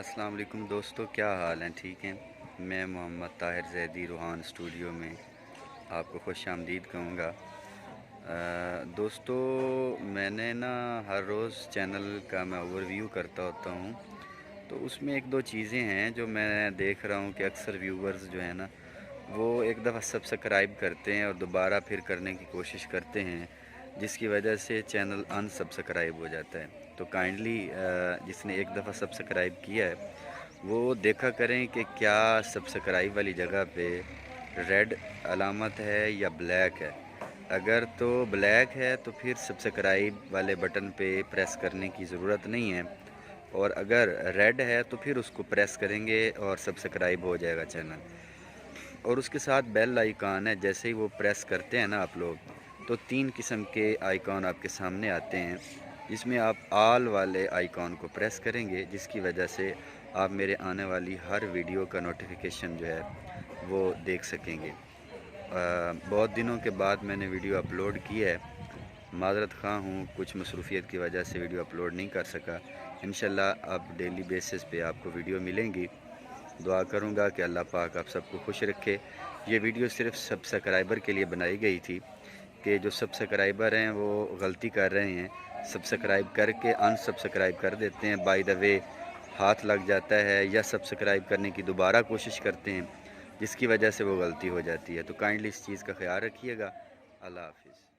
अस्सलाम वालेकुम दोस्तों, क्या हाल हैं? ठीक हैं। मैं मोहम्मद ताहिर ज़ैदी रूहान स्टूडियो में आपको खुश आमदीद कहूँगा। दोस्तों, मैंने ना हर रोज़ चैनल का मैं ओवरव्यू करता होता हूँ, तो उसमें एक दो चीज़ें हैं जो मैं देख रहा हूँ कि अक्सर व्यूवर्स जो है ना, वो एक दफ़ा सब्सक्राइब करते हैं और दोबारा फिर करने की कोशिश करते हैं, जिसकी वजह से चैनल अनसब्सक्राइब हो जाता है। तो काइंडली जिसने एक दफ़ा सब्सक्राइब किया है वो देखा करें कि क्या सब्सक्राइब वाली जगह पे रेड अलामत है या ब्लैक है। अगर तो ब्लैक है तो फिर सब्सक्राइब वाले बटन पे प्रेस करने की ज़रूरत नहीं है, और अगर रेड है तो फिर उसको प्रेस करेंगे और सब्सक्राइब हो जाएगा चैनल। और उसके साथ बेल आइकॉन है, जैसे ही वो प्रेस करते हैं ना आप लोग, तो 3 किस्म के आइकॉन आपके सामने आते हैं, जिसमें आप ऑल वाले आइकॉन को प्रेस करेंगे, जिसकी वजह से आप मेरे आने वाली हर वीडियो का नोटिफिकेशन जो है वो देख सकेंगे। बहुत दिनों के बाद मैंने वीडियो अपलोड की है, माज़रत ख़्वाह हूँ, कुछ मसरूफ़ियत की वजह से वीडियो अपलोड नहीं कर सका। इंशाल्लाह अब डेली बेसिस पे आपको वीडियो मिलेंगी। दुआ करूँगा कि अल्लाह पाक आप सबको खुश रखे। ये वीडियो सिर्फ सब्सक्राइबर के लिए बनाई गई थी कि जो सब्सक्राइबर हैं वो गलती कर रहे हैं, सब्सक्राइब करके अनसब्सक्राइब कर देते हैं, बाय द वे हाथ लग जाता है, या सब्सक्राइब करने की दोबारा कोशिश करते हैं, जिसकी वजह से वो गलती हो जाती है। तो काइंडली इस चीज़ का ख्याल रखिएगा। अल्लाह हाफ़िज़।